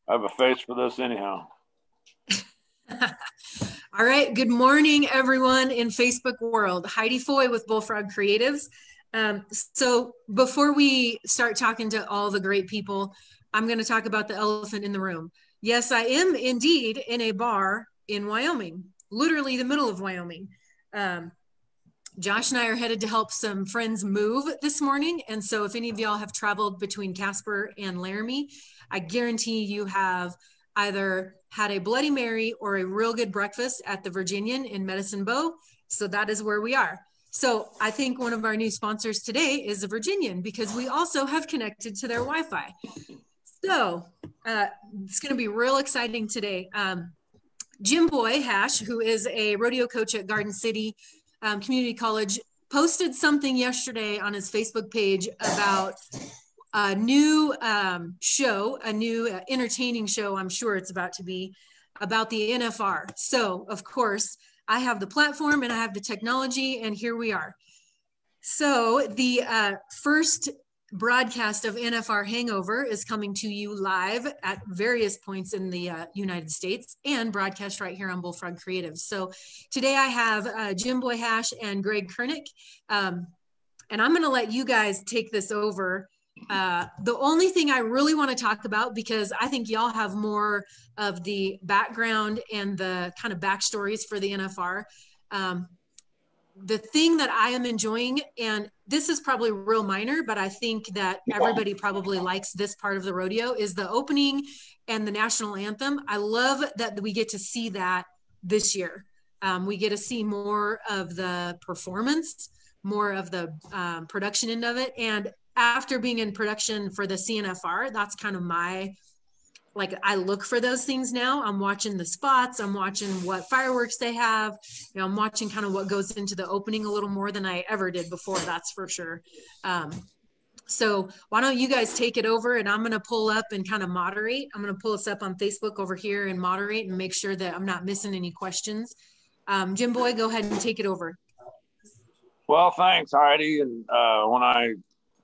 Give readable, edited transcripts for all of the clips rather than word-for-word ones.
I have a face for this anyhow. All right. Good morning, everyone in Facebook world. Heidi Foy with Bullfrog Creatives. So before we start talking to all the great people, I'm going to talk about the elephant in the room. Yes, I am indeed in a bar in Wyoming, literally the middle of Wyoming. Josh and I are headed to help some friends move this morning. And so if any of y'all have traveled between Casper and Laramie, I guarantee you have either had a Bloody Mary or a real good breakfast at the Virginian in Medicine Bow. So that is where we are. So I think one of our new sponsors today is the Virginian because we also have connected to their Wi-Fi. So it's going to be real exciting today. Jim Boy Hash, who is a rodeo coach at Garden City Community College, posted something yesterday on his Facebook page about a new show, a new entertaining show, I'm sure it's about to be, about the NFR. So, of course, I have the platform and I have the technology, and here we are. So the first broadcast of NFR Hangover is coming to you live at various points in the United States and broadcast right here on Bullfrog Creatives. So today I have Jim Boy Hash and Greg Kernick, and I'm going to let you guys take this over. The only thing I really want to talk about, because I think y'all have more of the background and the kind of backstories for the NFR. The thing that I am enjoying, and this is probably real minor, but I think that everybody probably likes this part of the rodeo, is the opening and the national anthem. I love that we get to see that this year. We get to see more of the performance, more of the production end of it. And after being in production for the CNFR, that's kind of my, like, I look for those things now. I'm watching the spots. I'm watching what fireworks they have. You know, I'm watching kind of what goes into the opening a little more than I ever did before. That's for sure. So why don't you guys take it over, and I'm going to pull up and kind of moderate. I'm going to pull us up on Facebook over here and moderate and make sure that I'm not missing any questions. Jim Boy, go ahead and take it over. Well, thanks, Heidi. And when I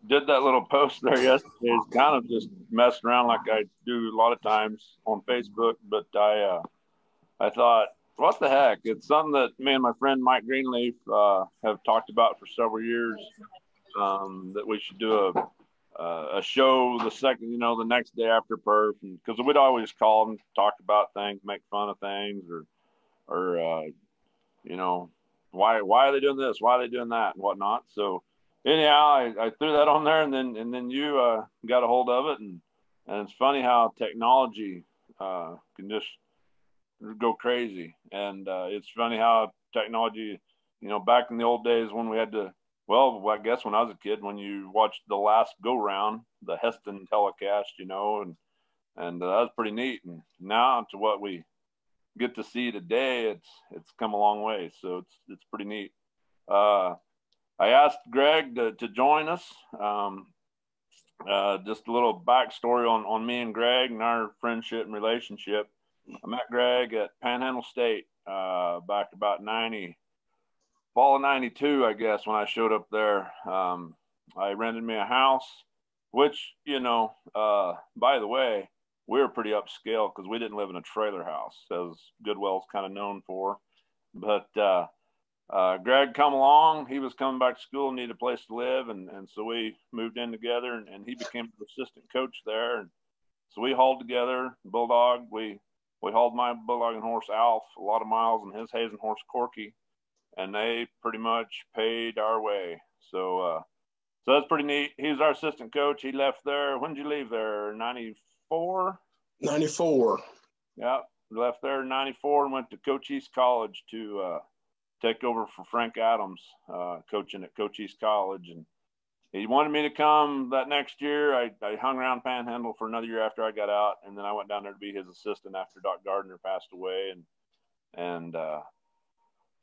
did that little post there yesterday, it's kind of just messing around like I do a lot of times on Facebook. But I thought, what the heck? It's something that me and my friend Mike Greenleaf have talked about for several years, that we should do a show the next day after perf, because we'd always call and talk about things, make fun of things, or why are they doing this? Why are they doing that, and whatnot. So anyhow, I threw that on there, and then you got a hold of it, and it's funny how technology can just go crazy, and it's funny how technology, back in the old days when we had to, well, I guess when I was a kid, when you watched the last go round, the Heston telecast, and that was pretty neat, and now to what we get to see today, it's come a long way, so it's pretty neat. I asked Greg to join us. Just a little backstory on me and Greg and our friendship and relationship. I met Greg at Panhandle State back about fall of 92, I guess, when I showed up there. I rented me a house, which, by the way, we were pretty upscale because we didn't live in a trailer house, as Goodwell's kind of known for. But Greg come along. He was coming back to school and needed a place to live, and so we moved in together, and he became the assistant coach there. And so we hauled together Bulldog. We hauled my Bulldog and horse Alf a lot of miles, and his Hazen horse Corky, and they pretty much paid our way. So that's pretty neat. He was our assistant coach. He left there. When did you leave there? 94? 94. Yeah, left there in 94 and went to Coach East College to take over for Frank Adams, coaching at Coach East College. And he wanted me to come that next year. I hung around Panhandle for another year after I got out, and then I went down there to be his assistant after Doc Gardner passed away, and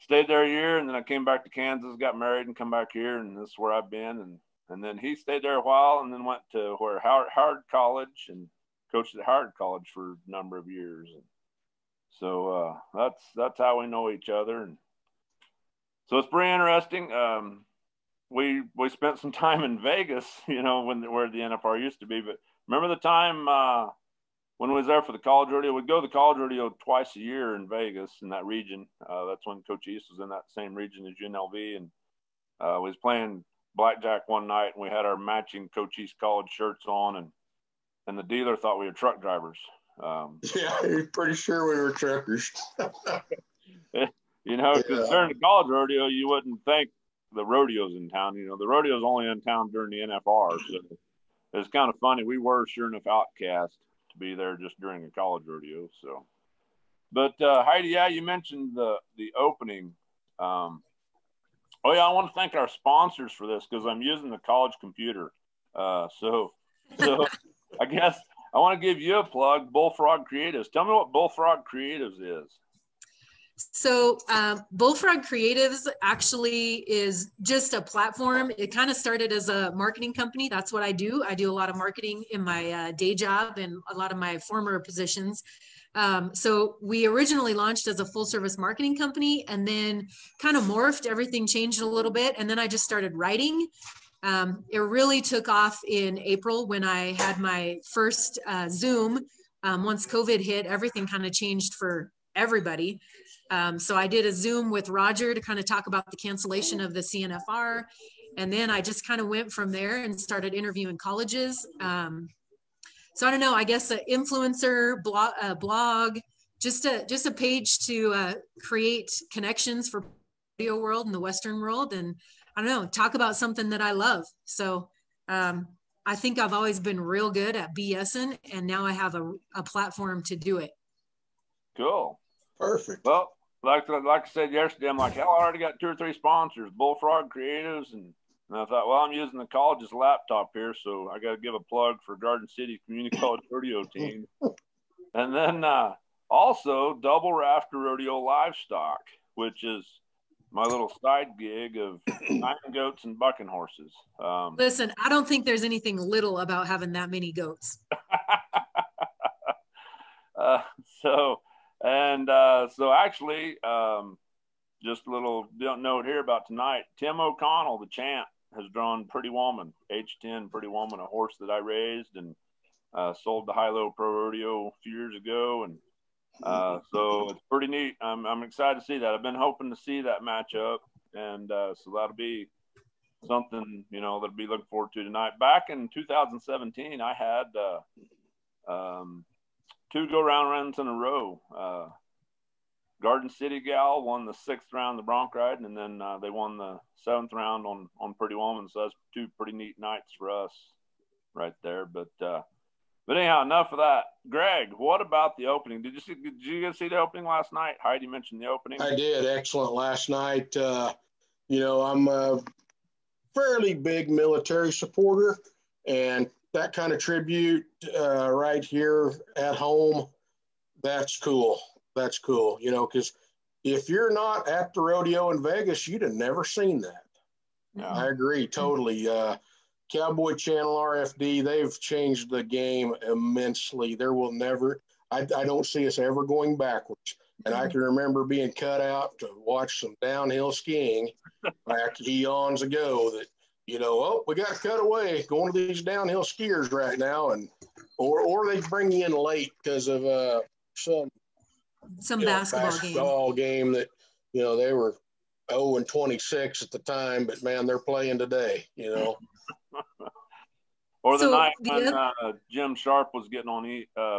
stayed there a year. And then I came back to Kansas, got married, and come back here, and this is where I've been. And then he stayed there a while, and then went to Howard College and coached at Howard College for a number of years. And so that's how we know each other. And so it's pretty interesting. We spent some time in Vegas, where the NFR used to be. But remember the time when we was there for the college rodeo, we'd go to the college rodeo twice a year in Vegas in that region. That's when Coach East was in that same region as UNLV, and we was playing blackjack one night, and we had our matching Coach East college shirts on, and the dealer thought we were truck drivers. Yeah, he's pretty sure we were truckers. You know, because during the college rodeo, you wouldn't think the rodeo's in town. You know, the rodeo's only in town during the NFR. So it's kind of funny. We were sure enough outcast to be there just during a college rodeo. So, but Heidi, yeah, you mentioned the opening. Oh yeah, I want to thank our sponsors for this because I'm using the college computer. So I guess I want to give you a plug, Bullfrog Creatives. Tell me what Bullfrog Creatives is. So Bullfrog Creatives actually is just a platform. It kind of started as a marketing company. That's what I do. I do a lot of marketing in my day job and a lot of my former positions. So we originally launched as a full service marketing company and then kind of morphed. Everything changed a little bit. And then I just started writing. It really took off in April when I had my first Zoom. Once COVID hit, everything kind of changed for everybody. So I did a Zoom with Roger to kind of talk about the cancellation of the CNFR. And then I just kind of went from there and started interviewing colleges. So I don't know, I guess an influencer blog, just a page to create connections for the video world and the Western world. And I don't know, talk about something that I love. So I think I've always been real good at BSing, and now I have a platform to do it. Cool. Perfect. Well, like I said yesterday, I'm like, hell, I already got 2 or 3 sponsors, Bullfrog Creatives, and I thought, well, I'm using the college's laptop here, so I got to give a plug for Garden City Community College Rodeo Team. And then also Double Rafter Rodeo Livestock, which is my little side gig of nine goats and bucking horses. Listen, I don't think there's anything little about having that many goats. So actually, just a little note here about tonight. Tim O'Connell, the champ, has drawn Pretty Woman, H10 Pretty Woman, a horse that I raised and sold to High-Low Pro Rodeo a few years ago. And so it's pretty neat. I'm excited to see that. I've been hoping to see that matchup. And so that'll be something, you know, that'll be looking forward to tonight. Back in 2017, I had 2 go-round runs in a row. Garden City Gal won the 6th round of the bronc riding, and then they won the 7th round on Pretty Woman. So that's 2 pretty neat nights for us right there. But anyhow, enough of that. Greg, what about the opening? Did you get to see the opening last night? Heidi mentioned the opening. I did. Excellent last night. You know, I'm a fairly big military supporter, and that kind of tribute right here at home, that's cool. That's cool, you know, because if you're not at the rodeo in Vegas, you'd have never seen that. No. I agree totally. Cowboy Channel RFD, they've changed the game immensely. There will never, I don't see us ever going backwards. And I can remember being cut out to watch some downhill skiing back eons ago that, you know, oh, we got to cut away going to these downhill skiers right now. And, or they bring you in late because of some basketball game that, you know, they were 0-26 at the time, but man, they're playing today, you know. Or the night when Jim Sharp was getting on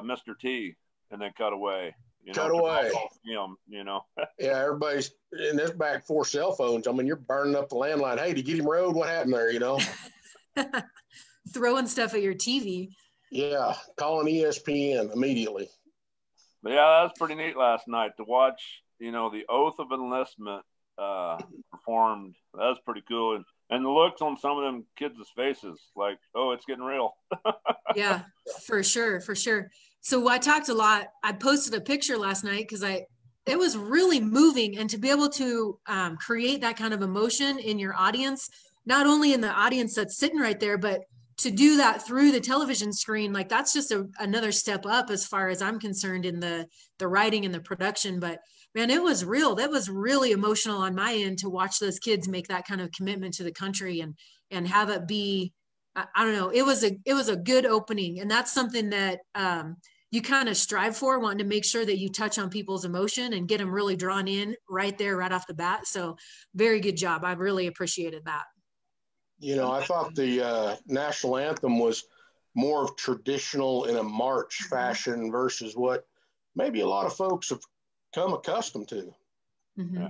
Mr. T and they cut away. Cut away. Him, you know. Yeah, everybody's in this back before cell phones. I mean, you're burning up the landline. Hey, did you get him rode? What happened there, you know? Throwing stuff at your TV. Yeah, calling ESPN immediately. But yeah, that was pretty neat last night to watch, you know, the Oath of Enlistment performed. That was pretty cool. And the looks on some of them kids' faces, like, oh, it's getting real. Yeah, for sure. So I talked a lot. I posted a picture last night because it was really moving. And to be able to create that kind of emotion in your audience, not only in the audience that's sitting right there, but to do that through the television screen, like that's just another step up as far as I'm concerned in the writing and the production. But man, it was real. That was really emotional on my end to watch those kids make that kind of commitment to the country and have it be, I don't know, it was a good opening. And that's something that, you kind of strive for, wanting to make sure that you touch on people's emotion and get them really drawn in right there, right off the bat. So very good job. I really appreciated that. You know, I thought the national anthem was more traditional in a march fashion versus what maybe a lot of folks have come accustomed to. Mm-hmm. Yeah.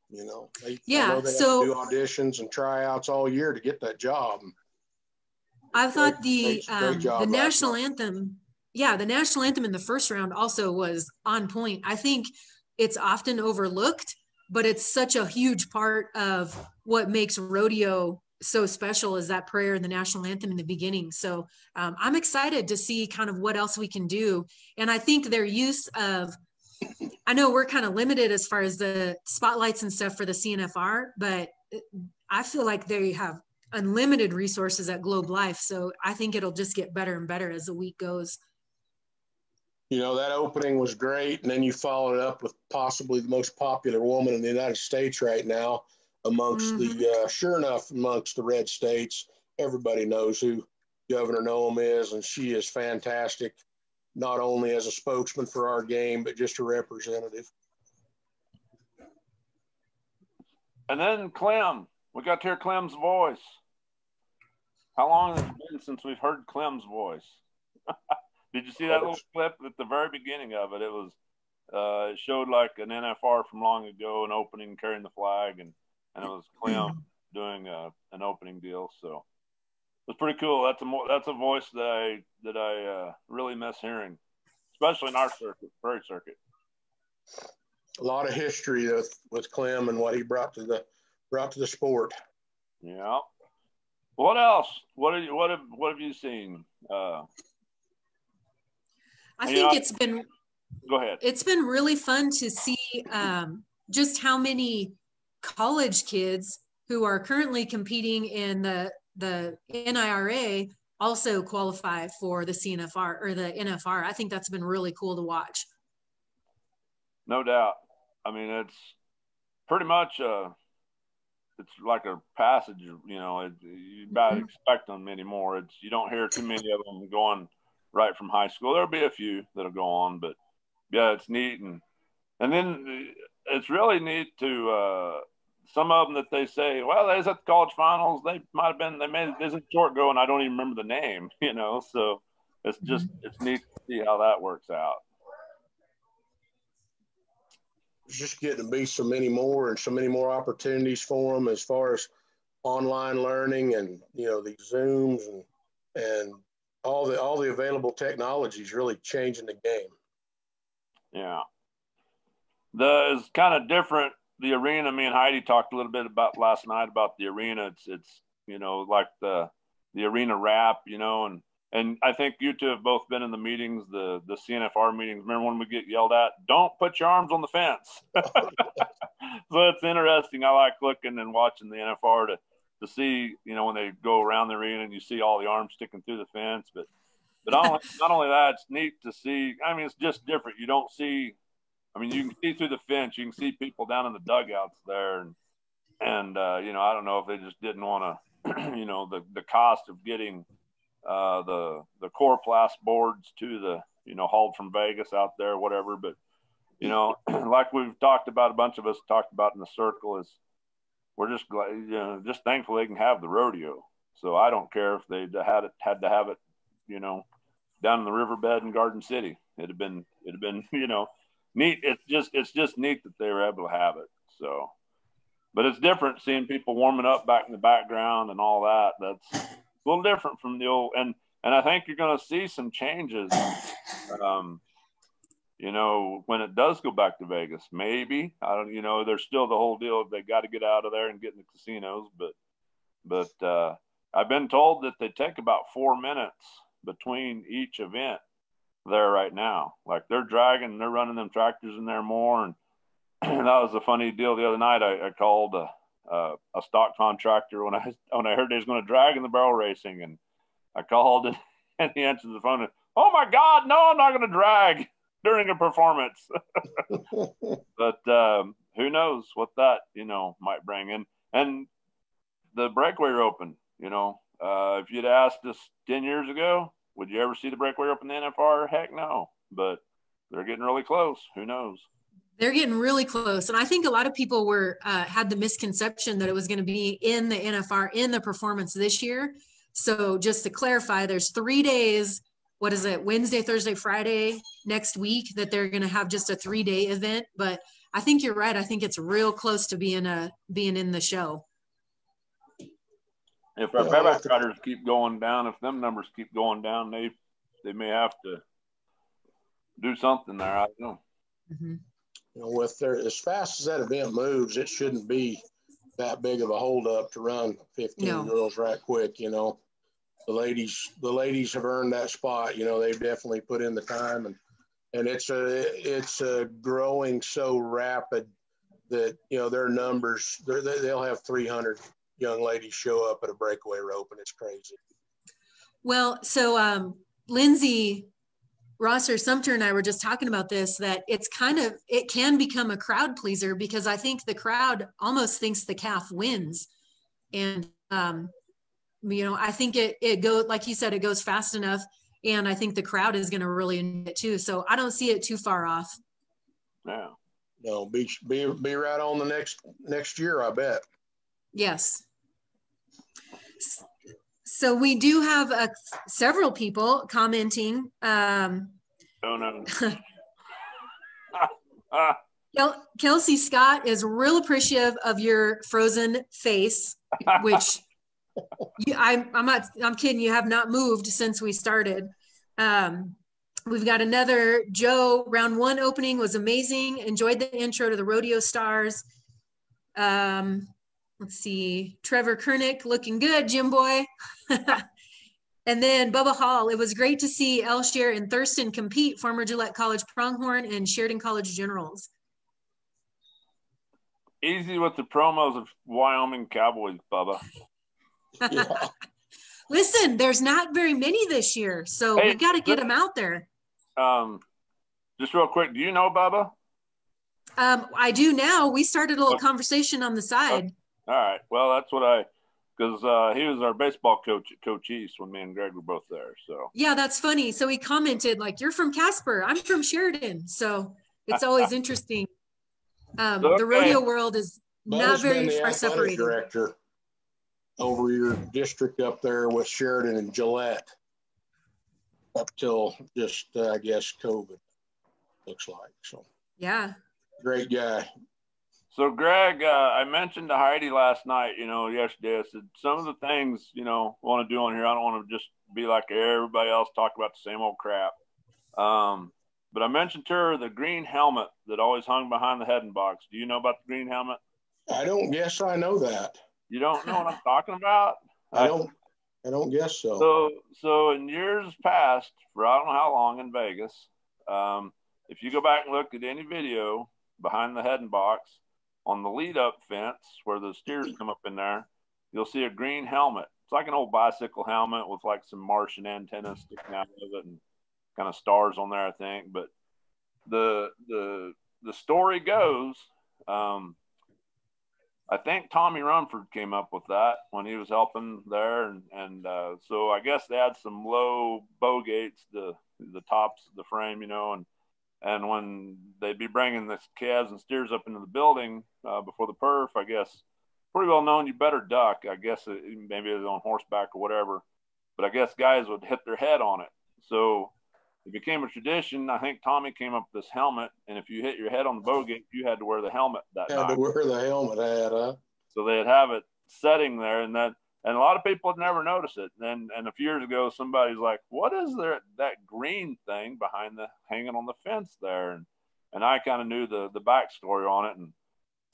You know, I yeah. know they So have to do auditions and tryouts all year to get that job. I thought great job the national night. anthem, the national anthem in the first round also was on point. I think it's often overlooked, but it's such a huge part of what makes rodeo so special, is that prayer and the national anthem in the beginning. So I'm excited to see kind of what else we can do. And I think their use of, I know we're kind of limited as far as the spotlights and stuff for the CNFR, but I feel like they have unlimited resources at Globe Life. So I think it'll just get better and better as the week goes. You know, that opening was great. And then you followed it up with possibly the most popular woman in the United States right now amongst sure enough, amongst the red states. Everybody knows who Governor Noem is, and she is fantastic, not only as a spokesman for our game, but just a representative. And then Clem, we got to hear Clem's voice. How long has it been since we've heard Clem's voice? Did you see that little clip at the very beginning of it? It was, it showed like an NFR from long ago, an opening carrying the flag, and it was Clem doing an opening deal. So it was pretty cool. That's a voice that I really miss hearing, especially in our circuit, Prairie Circuit. A lot of history with Clem and what he brought to the sport. Yeah. What else? What have you seen? I think it's been. Go ahead. It's been really fun to see just how many college kids who are currently competing in the NIRA also qualify for the CNFR or the NFR. I think that's been really cool to watch. No doubt. I mean, it's pretty much it's like a passage, you know, you about expect them anymore. You don't hear too many of them going right from high school. There'll be a few that'll go on, but yeah, it's neat. And then it's really neat to some of them that they say, well, they was at the college finals. They might have been, they made it a short go, and I don't even remember the name, you know, so it's just, it's neat to see how that works out. There's just getting to be so many more opportunities for them as far as online learning and, you know, these Zooms and all the available technologies really changing the game. Yeah. It's kind of different. The arena, me and Heidi talked a little bit about last night about the arena. It's you know, like the arena wrap, you know, and I think you two have both been in the meetings, the CNFR meetings. Remember when we get yelled at, don't put your arms on the fence. So it's interesting. I like looking and watching the NFR to see, you know, when they go around the arena and you see all the arms sticking through the fence. But not only that, it's neat to see. I mean, it's just different. You don't see, I mean, you can see through the fence. You can see people down in the dugouts there. And you know, I don't know if they just didn't want to, you know, the cost of getting the coroplast boards to the, you know, hauled from Vegas out there, whatever. But, you know, like we've talked about, a bunch of us talked about in the circle, is we're just glad, you know, just thankful they can have the rodeo. So I don't care if they had to have it, you know, down in the riverbed in Garden City. It'd have been, you know, neat. It's just neat that they were able to have it. So, but it's different seeing people warming up back in the background and all that. That's a little different from the old, and I think you're going to see some changes. You know, when it does go back to Vegas, maybe, I don't, you know, there's still the whole deal of they got to get out of there and get in the casinos. But I've been told that they take about 4 minutes between each event there right now. Like they're running them tractors in there more. And that was a funny deal the other night. I called a stock contractor when I heard they was going to drag in the barrel racing, and I called and he answered the phone and, oh my God, no, I'm not going to drag during a performance. But who knows what that, you know, might bring in. And the breakaway open, you know, if you'd asked us 10 years ago, would you ever see the breakaway rope in the NFR? Heck no. But they're getting really close. Who knows? They're getting really close. And I think a lot of people were had the misconception that it was going to be in the NFR in the performance this year. So just to clarify, there's 3 days. What is it? Wednesday, Thursday, Friday next week that they're going to have just a 3-day event. But I think you're right. I think it's real close to being in the show. If our bareback riders keep going down, if them numbers keep going down, they may have to do something there. I don't know. Mm-hmm. You know, with as fast as that event moves, it shouldn't be that big of a holdup to run 15 girls right quick. You know, the ladies have earned that spot. You know, they've definitely put in the time, and it's a growing so rapid that, you know, their numbers, they'll have 300 young ladies show up at a breakaway rope, and it's crazy. Well, so Lindsay Rosser Sumter and I were just talking about this, that it can become a crowd pleaser, because I think the crowd almost thinks the calf wins. And, you know, I think it goes, like you said, it goes fast enough. And I think the crowd is going to really enjoy it too. So I don't see it too far off. Yeah. No, be right on the next year, I bet. Yes. So we do have several people commenting. Oh, no. Kelsey Scott is real appreciative of your frozen face, which I'm kidding. You have not moved since we started. We've got another Joe. Round 1 opening was amazing. Enjoyed the intro to the rodeo stars. Let's see, Trevor Kernick looking good, Jim boy. And then Bubba Hall, it was great to see Elshere and Thurston compete, former Gillette College Pronghorn and Sheridan College Generals. Easy with the promos of Wyoming Cowboys, Bubba. Yeah. Listen, there's not very many this year, so we got to get them out there. Just real quick, do you know Bubba? I do now. We started a little conversation on the side. All right. Well, that's what because he was our baseball coach at Coach East when me and Greg were both there. So yeah, that's funny. So he commented like, "You're from Casper. I'm from Sheridan." So it's always interesting. The rodeo world is not very far separated. Director over your district up there with Sheridan and Gillette up till just I guess COVID looks like. So yeah, great guy. So, Greg, I mentioned to Heidi last night, yesterday, I said, some of the things, I want to do on here, I don't want to just be like everybody else, talk about the same old crap. But I mentioned to her the green helmet that always hung behind the heading box. Do you know about the green helmet? I don't guess I know that. You don't know what I'm talking about? I don't guess so. So in years past, for I don't know how long in Vegas, if you go back and look at any video behind the heading box, on the lead-up fence where the steers come up in there, you'll see a green helmet. It's like an old bicycle helmet with like some Martian antennas sticking out of it and kind of stars on there, I think. But the story goes, I think Tommy Rumford came up with that when he was helping there, and so I guess they had some low bow gates, the tops of the frame, and when they'd be bringing the calves and steers up into the building before the perf, I guess, pretty well known, you better duck. I guess maybe it was on horseback or whatever. But I guess guys would hit their head on it. So it became a tradition. I think Tommy came up with this helmet, and if you hit your head on the bow gate, you had to wear the helmet that night. Had to wear the helmet hat, huh? So they'd have it setting there, and a lot of people had never noticed it. And a few years ago, somebody's like, "What is that green thing behind hanging on the fence there?" And I kind of knew the backstory on it. And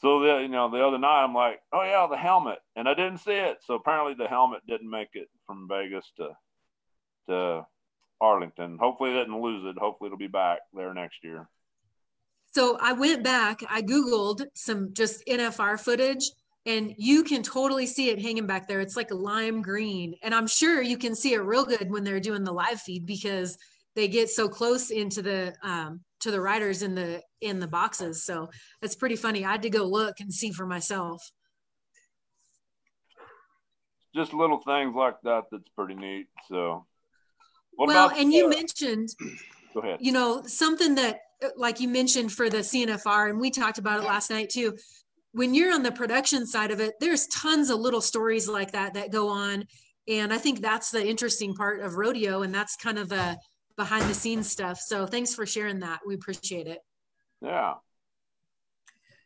so the other night, I'm like, "Oh yeah, the helmet," and I didn't see it. So apparently, the helmet didn't make it from Vegas to Arlington. Hopefully, they didn't lose it. Hopefully, it'll be back there next year. So I went back. I Googled some just NFR footage. And you can totally see it hanging back there. It's like a lime green. And I'm sure you can see it real good when they're doing the live feed, because they get so close into the to the riders in the boxes. So it's pretty funny. I had to go look and see for myself. Just little things like that that's pretty neat. So What well, about and you mentioned, go ahead. you know, something that, like you mentioned for the CNFR, and we talked about it last night too. When you're on the production side of it, there's tons of little stories like that that go on. And I think that's the interesting part of rodeo. And that's kind of the behind the scenes stuff. So thanks for sharing that. We appreciate it. Yeah.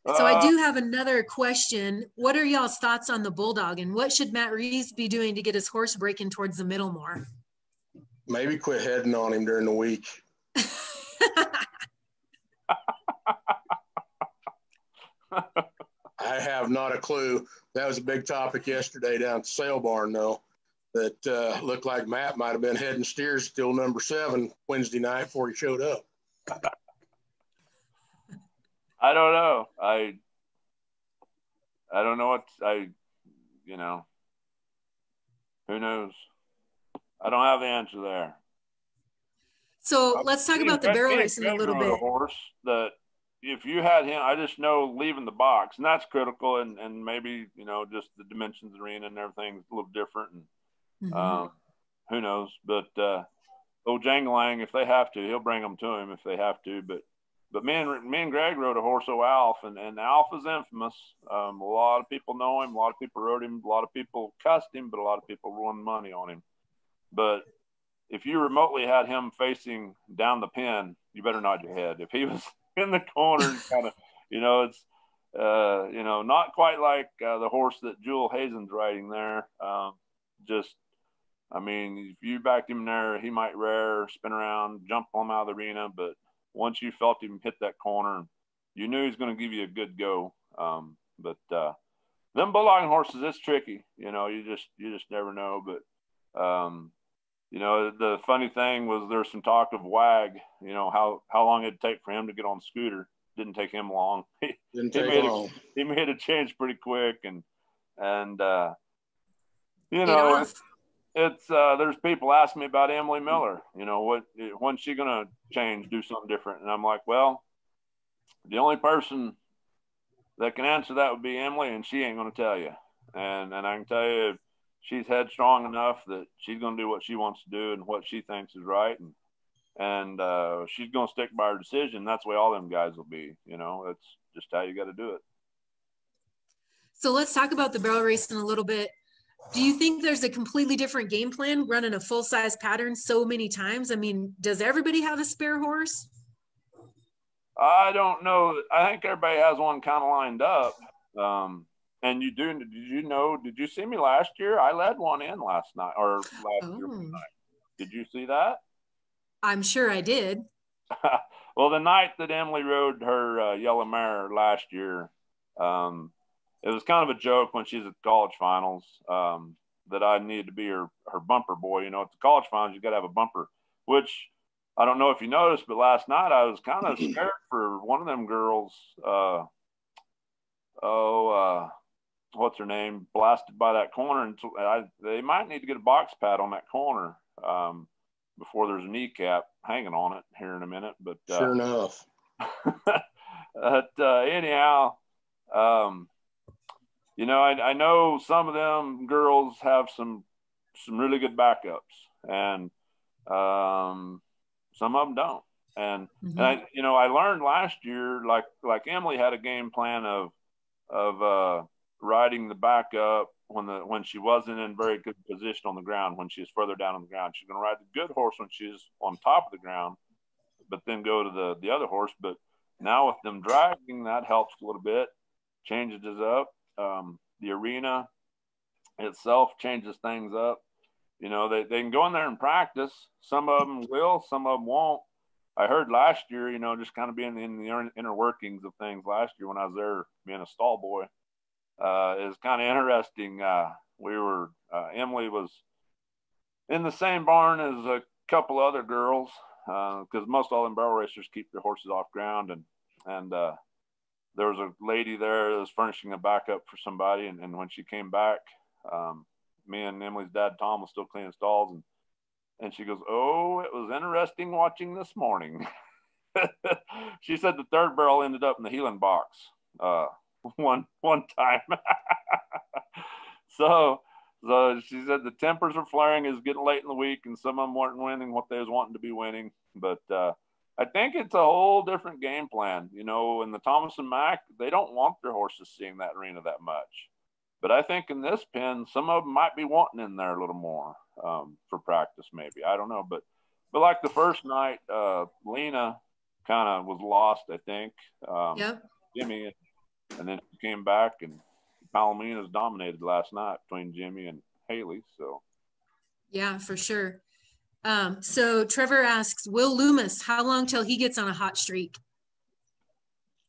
So I do have another question. What are y'all's thoughts on the Bulldog, and what should Matt Reeves be doing to get his horse breaking towards the middle more? Maybe quit heading on him during the week. I have not a clue. That was a big topic yesterday down at the sale barn, though, that looked like Matt might have been heading steers till number 7 Wednesday night before he showed up. I don't know. I don't know who knows? I don't have the answer there. So let's talk about the barrel racing a little bit. A horse that if you had him, I just know leaving the box, and that's critical, and maybe, just the dimensions of the arena and everything's a little different, and who knows? But old Jangalang, if they have to, he'll bring them to him if they have to. But me and Greg rode a horse, Alf, and Alf is infamous. A lot of people know him. A lot of people rode him. A lot of people cussed him, but a lot of people won money on him. But if you remotely had him facing down the pen, you better nod your head. If he was in the corner, kind of, it's, not quite like the horse that Jewel Hazen's riding there. If you backed him there, he might rear, spin around, jump him out of the arena. But once you felt him hit that corner, you knew he was going to give you a good go. But them bulldogging horses, it's tricky. You just never know. But the funny thing was there's some talk of Wag. How long it'd take for him to get on the scooter. Didn't take him long. He made a change pretty quick, and it's there's people asking me about Emily Miller. When's she gonna change, do something different? And I'm like, well, the only person that can answer that would be Emily, and she ain't gonna tell you. And I can tell you, she's headstrong enough that she's gonna do what she wants to do and what she thinks is right, and she's gonna stick by her decision. That's the way all them guys will be. That's just how you got to do it. So let's talk about the barrel racing a little bit. Do you think there's a completely different game plan running a full-size pattern so many times? I mean, does everybody have a spare horse? I don't know. I think everybody has one kind of lined up. And did you see me last year? I led one in last night or last year night. Did you see that? I'm sure I did. Well, the night that Emily rode her yellow mare last year, it was kind of a joke when she's at the college finals that I needed to be her bumper boy. At the college finals, you got to have a bumper, which I don't know if you noticed, but last night I was kind of scared for one of them girls. What's her name? Blasted by that corner. And they might need to get a box pad on that corner before there's a kneecap hanging on it here in a minute. But sure enough. Anyhow, I know some of them girls have some really good backups, and some of them don't. And I learned last year, like Emily had a game plan of riding the backup when she wasn't in very good position on the ground, when she was further down on the ground. She's going to ride the good horse when she's on top of the ground, but then go to the other horse. But now with them dragging, that helps a little bit, changes it up. The arena itself changes things up. They can go in there and practice. Some of them will, some of them won't. I heard last year, just kind of being in the inner workings of things last year when I was there being a stall boy, is kind of interesting. Emily was in the same barn as a couple other girls, because most all them barrel racers keep their horses off ground. And there was a lady there that was furnishing a backup for somebody. And when she came back, me and Emily's dad, Tom, was still cleaning stalls. And she goes, "Oh, it was interesting watching this morning." She said the third barrel ended up in the healing box one time. So So she said the tempers are flaring. It's getting late in the week, and some of them weren't winning what they was wanting to be winning. But I think it's a whole different game plan. You know, in the Thomas and Mack, they don't want their horses seeing that arena that much. But I think in this pen, some of them might be wanting in there a little more for practice, maybe. I don't know. But like the first night, Lena kind of was lost, I think. Yep. Jimmy, and then she came back, and Palomina's dominated last night between Jimmy and Haley. So, yeah, for sure. So Trevor asks, Will Loomis, how long till he gets on a hot streak?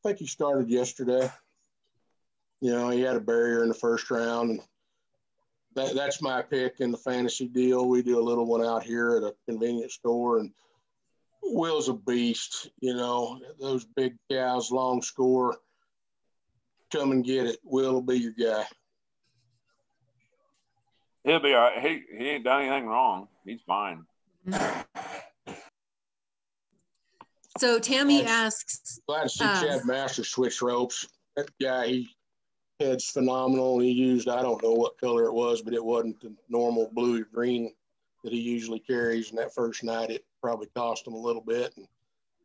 I think he started yesterday. You know, he had a barrier in the first round, and that's my pick in the fantasy deal. We do a little one out here at a convenience store, and Will's a beast. You know, those big cows, long score. Come and get it. Will will be your guy. He'll be all right. He ain't done anything wrong. He's fine. So Tammy asks. Glad to see Chad Masters switch ropes. That guy, he head's phenomenal. He used, I don't know what color it was, but it wasn't the normal blue or green that he usually carries. And that first night, it probably cost him a little bit. And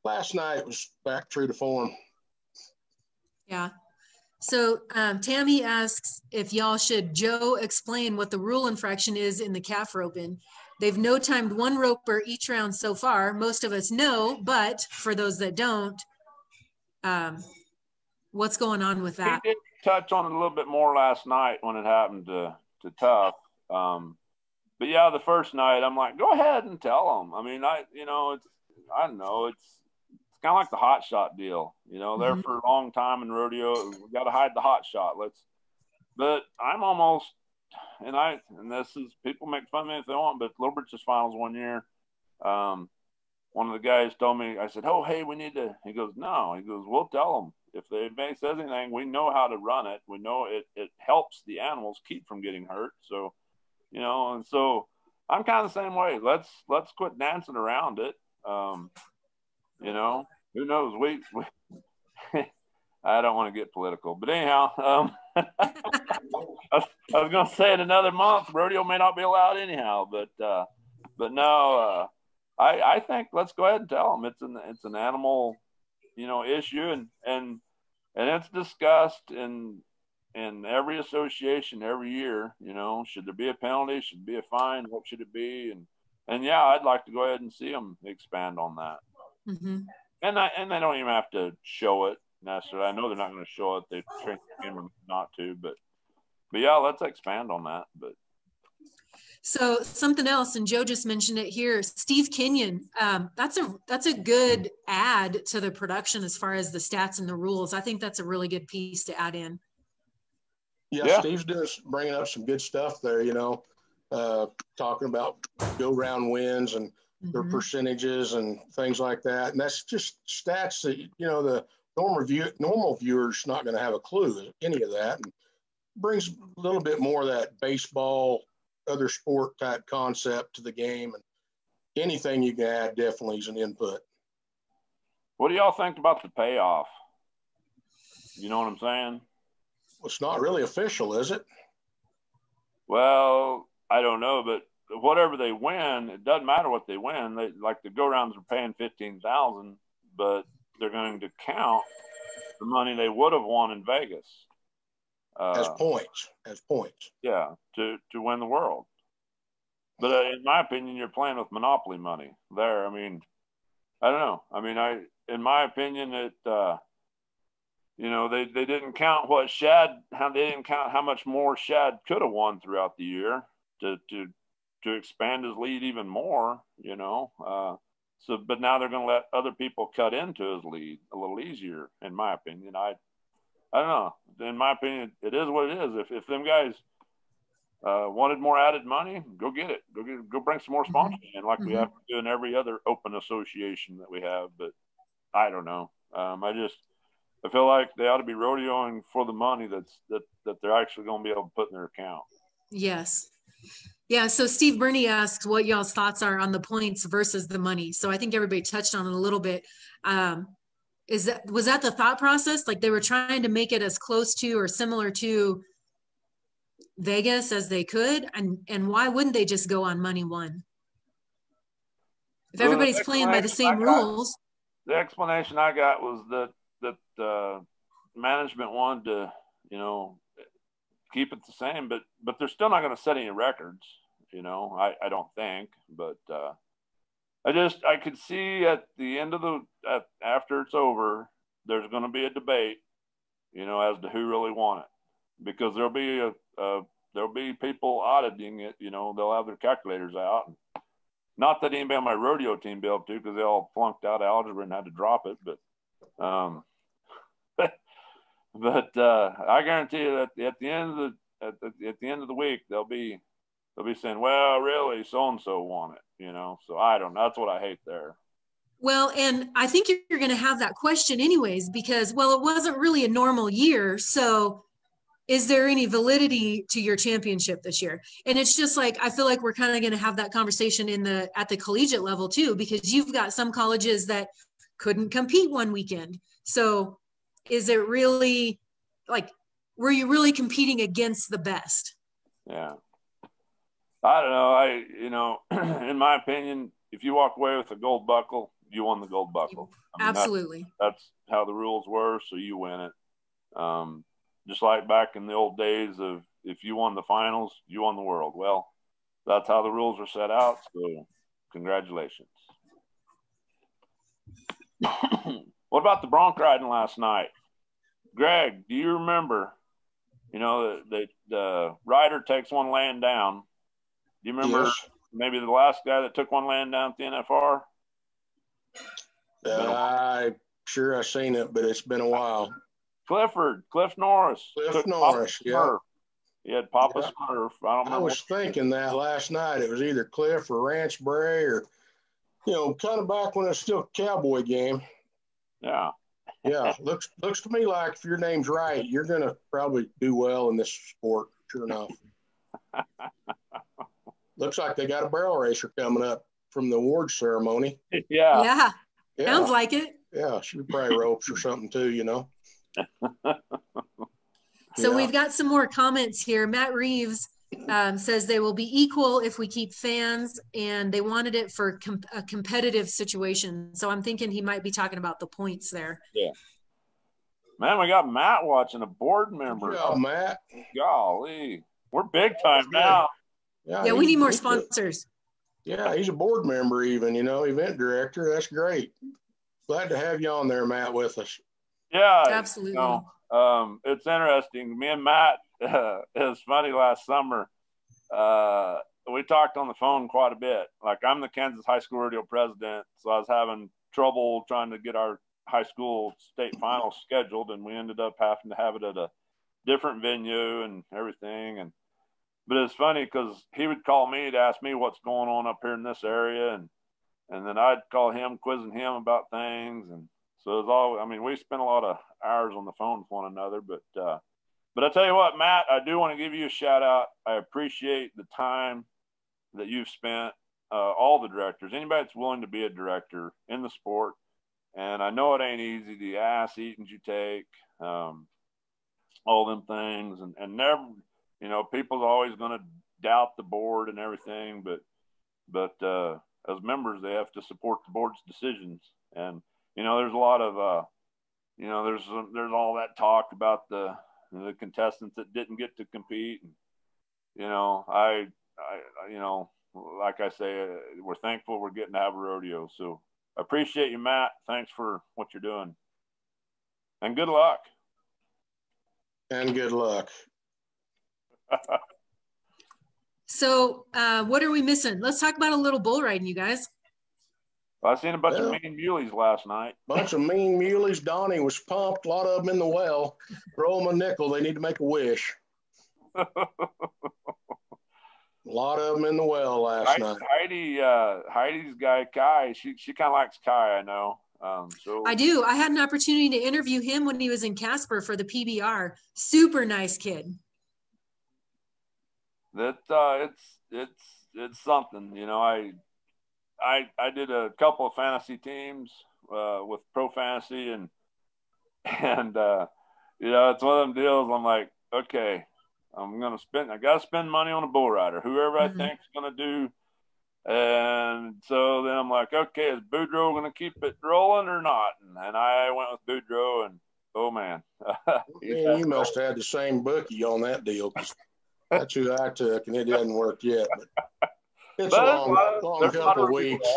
last night was back true to form. Yeah. So Tammy asks if y'all should Joe explain what the rule infraction is in the calf roping. They've no timed one roper each round so far. Most of us know, but for those that don't, what's going on with that? He did touch on it a little bit more last night when it happened to Tough. But yeah, the first night I'm like, go ahead and tell them. I mean, I don't know. It's kind of like the hot shot deal, you know, there for a long time in rodeo. We got to hide the hot shot. But I'm almost, and this is, people make fun of me if they want, but Little Britches finals one year, one of the guys told me, I said, oh, hey, we need to, he goes, no, he goes, we'll tell them. If anybody says anything, we know how to run it. We know it helps the animals keep from getting hurt. So, you know, and so I'm kind of the same way. Let's quit dancing around it. You know, who knows? We I don't want to get political, but anyhow, I was going to say in another month, rodeo may not be allowed anyhow, but no, I think let's go ahead and tell them it's an animal, you know, issue, and it's discussed in every association every year. You know, should there be a penalty? Should there be a fine? What should it be? And yeah, I'd like to go ahead and see them expand on that. Mm-hmm. And they don't even have to show it necessarily. I know they're not going to show it. They train the camera not to, but yeah, let's expand on that. But so something else, and Joe just mentioned it here. Steve Kenyon, that's a good add to the production as far as the stats and the rules. I think that's a really good piece to add in. Yeah. Steve's bringing up some good stuff there. You know, talking about go round wins and their percentages and things like that. And that's just stats that, you know, the normal viewer's not going to have a clue any of that. And brings a little bit more of that baseball, other sport type concept to the game. And anything you can add definitely is an input. What do y'all think about the payoff? You know what I'm saying? Well, it's not really official, is it? Well, I don't know, but whatever they win, it doesn't matter what they win. They, like the go-rounds are paying $15,000, but they're going to count the money they would have won in Vegas as points. Yeah, to win the world. But in my opinion, you're playing with monopoly money there. I mean, I don't know. I mean, in my opinion, it you know, they didn't count they didn't count how much more Shad could have won throughout the year to expand his lead even more, you know. But now they're going to let other people cut into his lead a little easier, in my opinion. I don't know. In my opinion, it is what it is. If them guys wanted more added money, go get it. Go bring some more sponsors in, like we have to do in every other open association that we have. But I don't know. I feel like they ought to be rodeoing for the money that they're actually going to be able to put in their account. Yes. Yeah. So Steve Burney asks what y'all's thoughts are on the points versus the money. So I think everybody touched on it a little bit. Was that the thought process? Like they were trying to make it as close to or similar to Vegas as they could, and why wouldn't they just go on money one? If everybody's playing by the same rules. The explanation I got was that management wanted to, keep it the same, but they're still not going to set any records. I don't think, but I could see at the end of after it's over, there's going to be a debate, as to who really won it, because there'll be people auditing it. They'll have their calculators out. Not that anybody on my rodeo team be able to, because they all flunked out algebra and had to drop it. But I guarantee you that at the end of the week, they'll be saying, "Well, really, so and so won it." So I don't know. That's what I hate there. Well, and I think you're going to have that question anyways, because, well, it wasn't really a normal year. So is there any validity to your championship this year? And it's just like, I feel like we're kind of going to have that conversation at the collegiate level too, because you've got some colleges that couldn't compete one weekend. So is it really were you really competing against the best? Yeah. I don't know. In my opinion, if you walk away with a gold buckle, you won the gold buckle. Absolutely. That's how the rules were. So you win it. Just like back in the old days of, if you won the finals, you won the world. Well, that's how the rules are set out. So congratulations. What about the bronc riding last night? Greg, do you remember, the rider takes one laying down. Do you remember maybe the last guy that took one laying down at the NFR? I'm sure I've seen it, but it's been a while. Cliff Norris. Cliff Norris, yeah. He had Papa Smurf. I was thinking that last night. It was either Cliff or Ranch Bray, or, kind of back when it was still a cowboy game. Yeah. Yeah, looks to me like if your name's right, you're going to probably do well in this sport, sure enough. Looks like they got a barrel racer coming up from the awards ceremony. Yeah. Sounds like it. Yeah, she probably ropes or something too, So we've got some more comments here. Matt Reeves says they will be equal if we keep fans, and they wanted it for a competitive situation. So I'm thinking he might be talking about the points there. Yeah. Man, we got Matt watching, a board member. Yeah, Matt. Golly. We're big time now. Yeah, we need more sponsors. Yeah, he's a board member even, event director. That's great. Glad to have you on there, Matt, with us. Yeah. Absolutely. It's interesting. Me and Matt, it was funny last summer. We talked on the phone quite a bit. Like, I'm the Kansas High School Rodeo president, so I was having trouble trying to get our high school state finals scheduled, and we ended up having to have it at a different venue and everything. But it's funny because he would call me to ask me what's going on up here in this area, and then I'd call him, quizzing him about things. And so it was we spent a lot of hours on the phone with one another. But I tell you what, Matt, I do want to give you a shout out. I appreciate the time that you've spent, all the directors, anybody that's willing to be a director in the sport. And I know it ain't easy, the ass eatings you take, all them things, and never, people's always going to doubt the board and everything, but as members, they have to support the board's decisions. And, there's a lot of, there's all that talk about the contestants that didn't get to compete. And, I like I say, we're thankful we're getting to have a rodeo. So I appreciate you, Matt. Thanks for what you're doing. And good luck. And good luck. So what are we missing? Let's talk about a little bull riding, you guys. Well, I seen a bunch of mean muleys last night. Bunch of mean muleys. Donnie was pumped. A lot of them in the well. Throw them a nickel. They need to make a wish. A lot of them in the well last night. Heidi's guy, Kai, she kind of likes Kai, I know. So I do. I had an opportunity to interview him when he was in Casper for the PBR. Super nice kid. That it's something, I did a couple of fantasy teams with Pro Fantasy, and it's one of them deals. I'm like, okay, I got to spend money on a bull rider, whoever I think's going to do. And so then I'm like, okay, is Boudreaux going to keep it rolling or not? And I went with Boudreaux, and oh man. Man, you must have had the same bookie on that deal, because that's who I took, and it hasn't worked yet. But it's a long couple of weeks.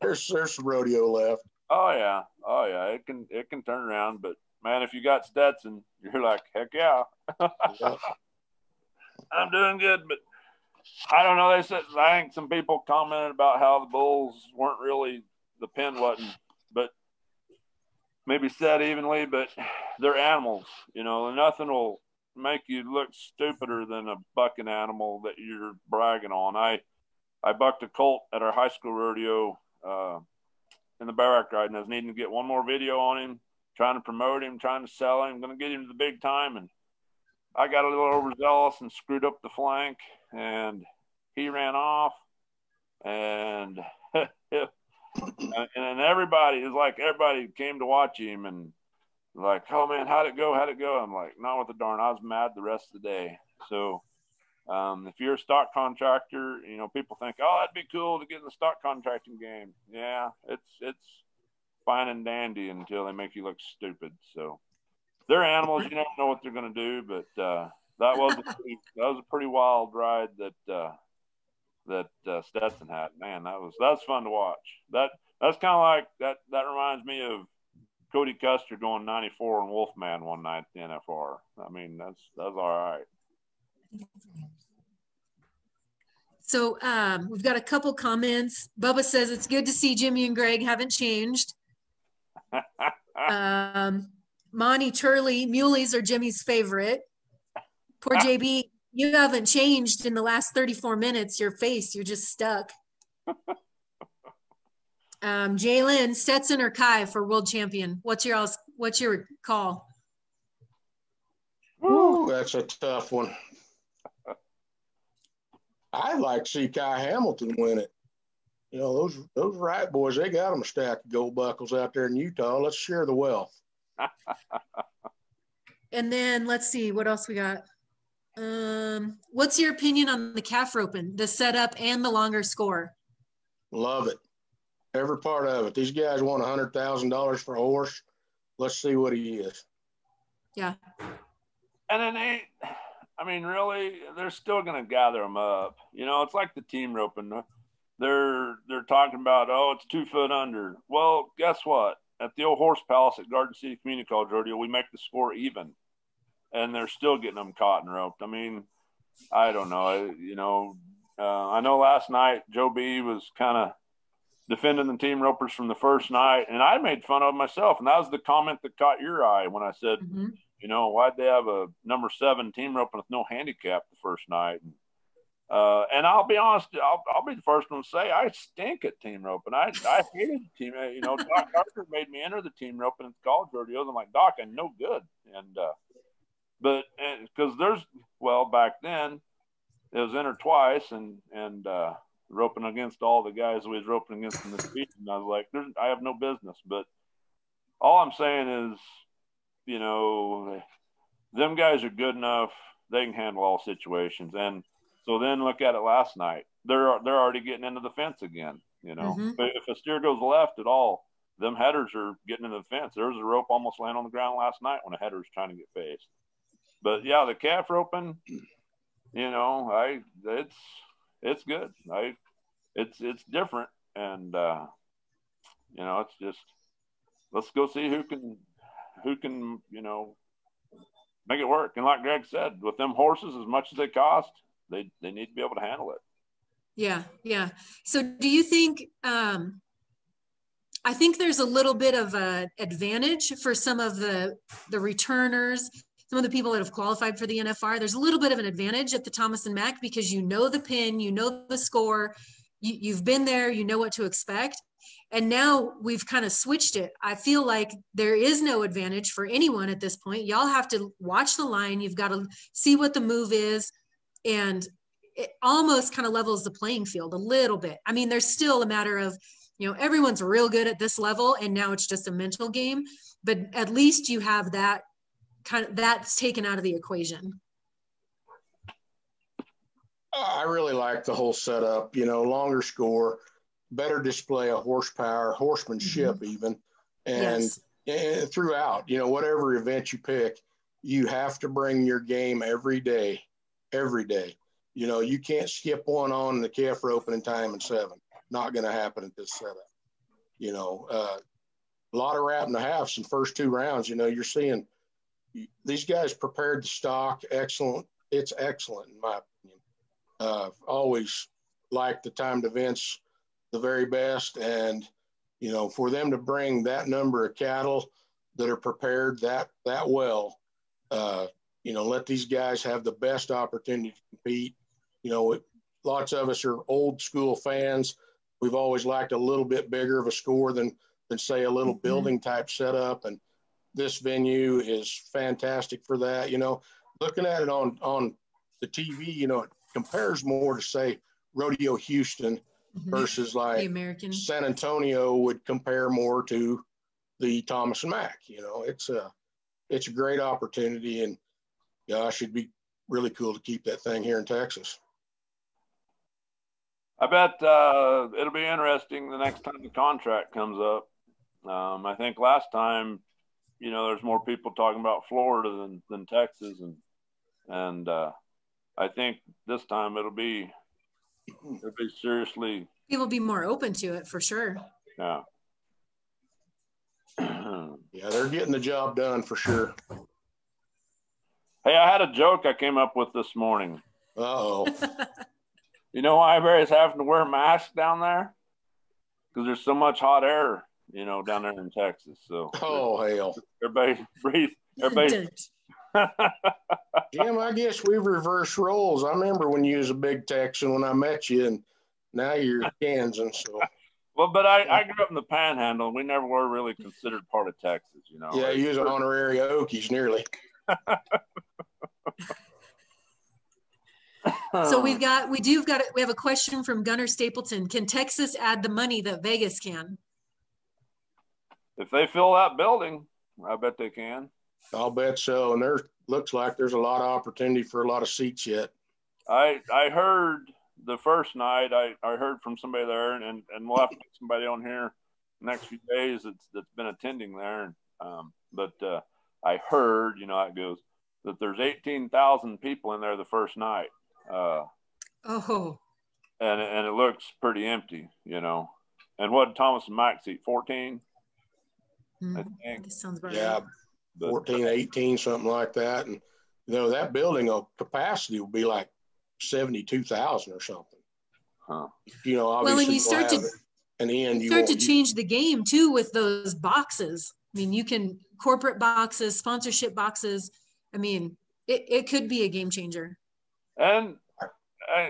There's some rodeo left. Oh yeah, it can turn around. But man, if you got Stetson, you're like, heck yeah. Yep. I'm doing good, but I don't know. They said, I think some people commented about how the bulls weren't really, the pen wasn't, but maybe set evenly, but they're animals, you know, and nothing will make you look stupider than a bucking animal that you're bragging on. I bucked a colt at our high school rodeo in the barrack ride, and I was needing to get one more video on him, trying to promote him, trying to sell him, going to get him to the big time, and I got a little overzealous and screwed up the flank, and he ran off, and and everybody came to watch him, and like, oh man, how'd it go? I'm like, not with the darn. I was mad the rest of the day. So if you're a stock contractor, you know, people think, oh, that'd be cool to get in the stock contracting game. Yeah, it's fine and dandy until they make you look stupid. So they're animals. You never know what they're going to do, but that was a pretty wild ride that Stetson had. Man, that's fun to watch. That's kind of like that reminds me of Cody Custer going 94 and Wolfman one night at the NFR. I mean, that's all right. So we've got a couple comments. Bubba says it's good to see Jimmy and Greg haven't changed. Monty Turley, muleys are Jimmy's favorite. Poor JB, you haven't changed in the last 34 minutes. Your face, you're just stuck. Jalen, Stetson or Kai for world champion? What's your call? Ooh, that's a tough one. I'd like to see Kai Hamilton win it. You know, those Wright boys, they got them a stack of gold buckles out there in Utah. Let's share the wealth. And then let's see what else we got. What's your opinion on the calf roping, the setup and the longer score? Love it. Every part of it. These guys want $100,000 for a horse. Let's see what he is. Yeah. And then really, they're still going to gather them up. You know, it's like the team roping. They're talking about, oh, it's 2 foot under. Well, guess what? At the old Horse Palace at Garden City Community College Rodeo, we make the score even, and they're still getting them caught and roped. I mean, I don't know. I know last night Joe B was kind of defending the team ropers from the first night, and I made fun of myself, and that was the comment that caught your eye when I said, you know, why'd they have a number 7 team roping with no handicap the first night? And I'll be honest, I'll be the first one to say I stink at team roping. I hated team. You know, Doc Carter made me enter the team roping at the college rodeos. I'm like, Doc, I'm no good. And but because back then it was entered twice, and roping against all the guys we was roping against in the speech, and I was like, I have no business. But all I'm saying is, you know, them guys are good enough; they can handle all situations. And so then look at it last night. They're already getting into the fence again. You know, if a steer goes left at all, them headers are getting into the fence. There was a rope almost laying on the ground last night when a header was trying to get faced. But yeah, the calf roping, you know, it's good. It's different, and you know, it's just, let's go see who can you know, make it work. And like Greg said, with them horses, as much as they cost, they need to be able to handle it. Yeah. So do you think, I think there's a little bit of a advantage for some of the returners, some of the people that have qualified for the NFR. There's a little bit of an advantage at the Thomas and Mack because you know the pin, you know the score, you've been there, you know what to expect. And now we've kind of switched it. I feel like there is no advantage for anyone at this point. Y'all have to watch the line. You've got to see what the move is. And it almost kind of levels the playing field a little bit. I mean, there's still a matter of, you know, everyone's real good at this level, and now it's just a mental game. But at least you have that that's taken out of the equation. I really like the whole setup, longer score, better display of horsepower, horsemanship even. And, Yes. and throughout, whatever event you pick, you have to bring your game every day, every day. You can't skip one on the calf roping in time in 7. Not going to happen at this setup. A lot of wrapping the halves in first 2 rounds. You're seeing these guys prepared the stock excellent. It's excellent in my opinion. Always liked the timed events the very best, and for them to bring that number of cattle that are prepared that well, let these guys have the best opportunity to compete. Lots of us are old school fans. We've always liked a little bit bigger of a score than say a little building type setup, and this venue is fantastic for that. Looking at it on the TV, it compares more to say Rodeo Houston versus like the American. San Antonio would compare more to the Thomas and Mack. It's a great opportunity, and gosh, it'd be really cool to keep that thing here in Texas. I bet it'll be interesting the next time the contract comes up. I think last time, there's more people talking about Florida than Texas, and I think this time it'll be seriously. People will be more open to it for sure. Yeah. Yeah, they're getting the job done for sure. Hey, I had a joke I came up with this morning. Uh-oh. You know why everybody's having to wear masks down there? Because there's so much hot air, down there in Texas. So hell. Everybody breathe. Everybody. Jim, I guess we reverse roles. I remember when you was a big Texan when I met you, and now you're Kansan. So. Well, but I grew up in the Panhandle. We never were really considered part of Texas, Yeah, you was an honorary Okies, nearly. So we have a question from Gunnar Stapleton. Can Texas add the money that Vegas can? If they fill that building, I bet they can. I'll bet so. And looks like there's a lot of opportunity for a lot of seats yet. I heard the first night, I heard from somebody there, and we'll have to get somebody on here next few days that's been attending there. But I heard, how it goes, that there's 18,000 people in there the first night. And it looks pretty empty, And what did Thomas and Mack seat? 14? I think. That sounds about right. 14, 18, something like that. And, that building capacity will be like 72,000 or something. Huh. Obviously, well, and you start to change the game too with those boxes. I mean, you can corporate boxes, sponsorship boxes. I mean, it could be a game changer. And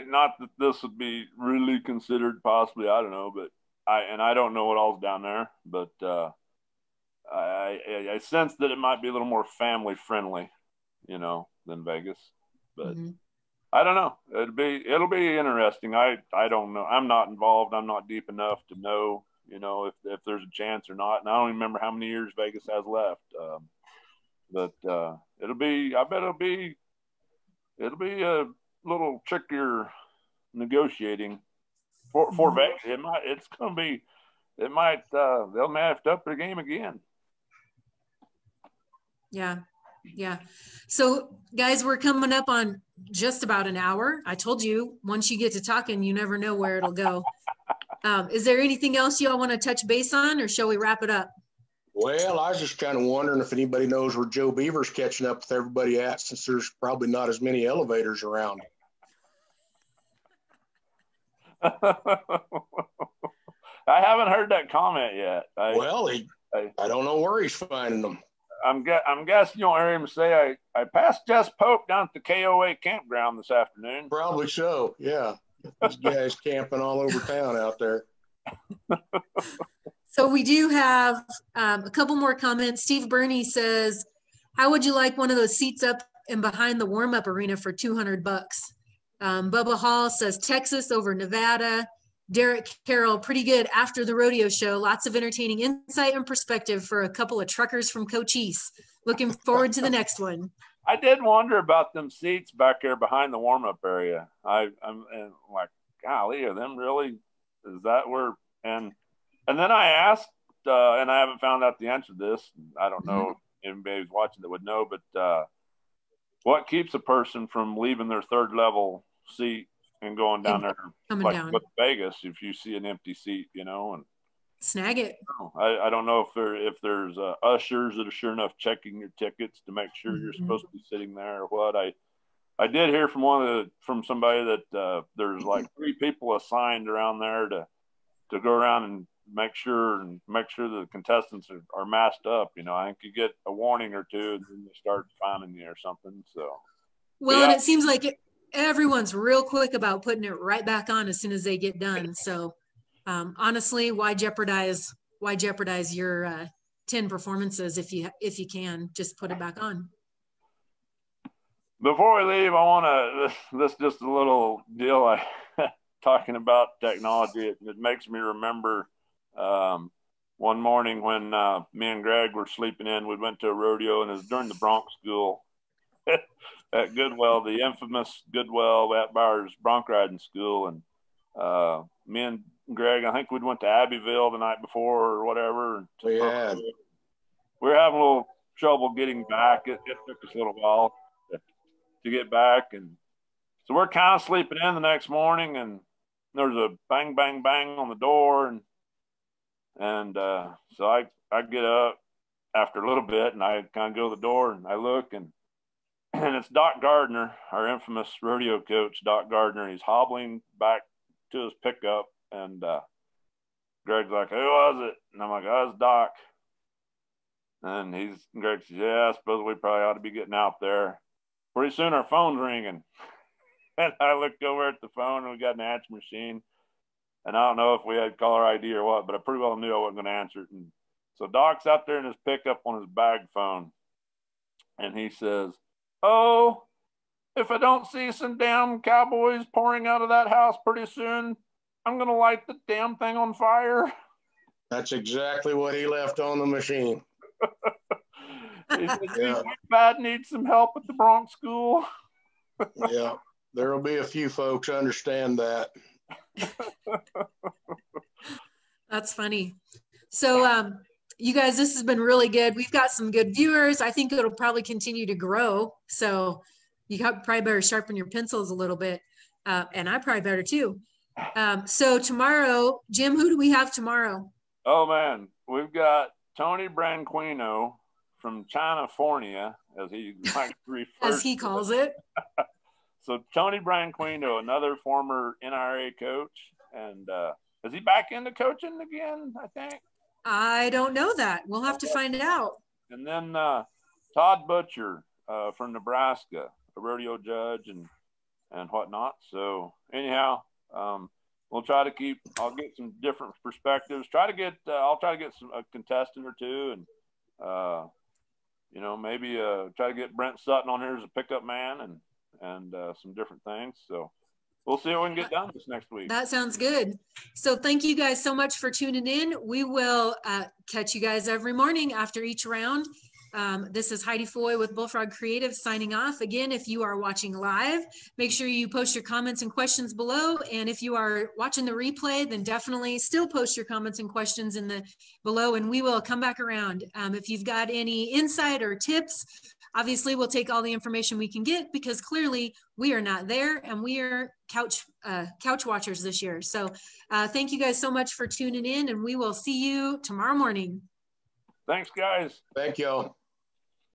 not that this would be really considered possibly, I don't know, but I don't know what all's down there, but I sense that it might be a little more family friendly, than Vegas, but I don't know. It'll be interesting. I don't know. I'm not involved. I'm not deep enough to know, if there's a chance or not. And I don't even remember how many years Vegas has left. But I bet it'll be a little trickier negotiating for Vegas. They might have to up their game again. Yeah. So guys, we're coming up on just about an hour. I told you, once you get to talking, you never know where it'll go. Is there anything else y'all want to touch base on, or shall we wrap it up? Well, I was just kind of wondering if anybody knows where Joe Beaver's catching up with everybody at, since there's probably not as many elevators around. I haven't heard that comment yet. I don't know where he's finding them. I'm guessing you'll hear him say, I passed Jess Pope down at the KOA campground this afternoon. Probably so, yeah. These guys camping all over town out there. So we do have a couple more comments. Steve Burney says, how would you like one of those seats up and behind the warm-up arena for $200? Bubba Hall says Texas over Nevada. Derek Carroll, pretty good after the rodeo show. Lots of entertaining insight and perspective for a couple of truckers from Cochise. Looking forward to the next one. I did wonder about them seats back there behind the warm-up area. I'm like, golly, are them really? Is that where? And then I asked, and I haven't found out the answer to this. I don't know if anybody who's watching that would know, but what keeps a person from leaving their third level seat and going down there, like down with Vegas, if you see an empty seat, and snag it. I don't know if there's ushers that are sure enough checking your tickets to make sure you're supposed to be sitting there or what. I did hear from somebody that there's like 3 people assigned around there to go around and make sure the contestants are masked up. I think you get a warning or 2 and then they start finding you or something. So well, and it seems like everyone's real quick about putting it right back on as soon as they get done. So honestly, why jeopardize your 10 performances if you can just put it back on. Before we leave, I want to this just a little deal. Talking about technology, it makes me remember one morning when me and Greg were sleeping in. We went to a rodeo, and it was during the Bronx School at Goodwell, the infamous Goodwell Atbyers bronc riding school. And me and Greg, I think we'd went to Abbeville the night before or whatever. Yeah. We were having a little trouble getting back. It took us a little while to get back. And so we're kind of sleeping in the next morning, and there's a bang, bang, bang on the door. And so I get up after a little bit, and I kind of go to the door, and I look, and it's Doc Gardner, our infamous rodeo coach, Doc Gardner. He's hobbling back to his pickup, and Greg's like, "Who was it?" And I'm like, "Oh, it's Doc." And Greg says, "Yeah, I suppose we probably ought to be getting out there." Pretty soon our phone's ringing. And I looked over at the phone, and we got an answer machine. And I don't know if we had caller ID or what, but I pretty well knew I wasn't going to answer it. And so Doc's out there in his pickup on his bag phone. And he says, "Oh, if I don't see some damn cowboys pouring out of that house pretty soon, I'm going to light the damn thing on fire." That's exactly what he left on the machine. He said, "We bad need some help at the Bronx School." Yeah, there will be a few folks understand that. That's funny. So you guys, this has been really good. We've got some good viewers. I think it'll probably continue to grow. So you probably better sharpen your pencils a little bit. And I probably better too. So tomorrow, Jim, who do we have tomorrow? Oh, man. We've got Tony Branquinho from Chinafornia, as he likes to refer as he calls it. So Tony Branquinho, another former NRA coach. And is he back into coaching again, I think? I don't know that. We'll have to find out. And then Todd Butcher from Nebraska, a rodeo judge and whatnot. So anyhow, we'll try to I'll get some different perspectives. I'll try to get a contestant or 2, and maybe try to get Brent Sutton on here as a pickup man and some different things. So we'll see what we can get done this next week. That sounds good. So thank you guys so much for tuning in. We will catch you guys every morning after each round. This is Heidi Foy with Bullfrog Creative signing off. Again, if you are watching live, make sure you post your comments and questions below. And if you are watching the replay, then definitely still post your comments and questions below, and we will come back around. If you've got any insight or tips, obviously we'll take all the information we can get, because clearly we are not there and we are couch watchers this year. So thank you guys so much for tuning in, and we will see you tomorrow morning. Thanks, guys. Thank you.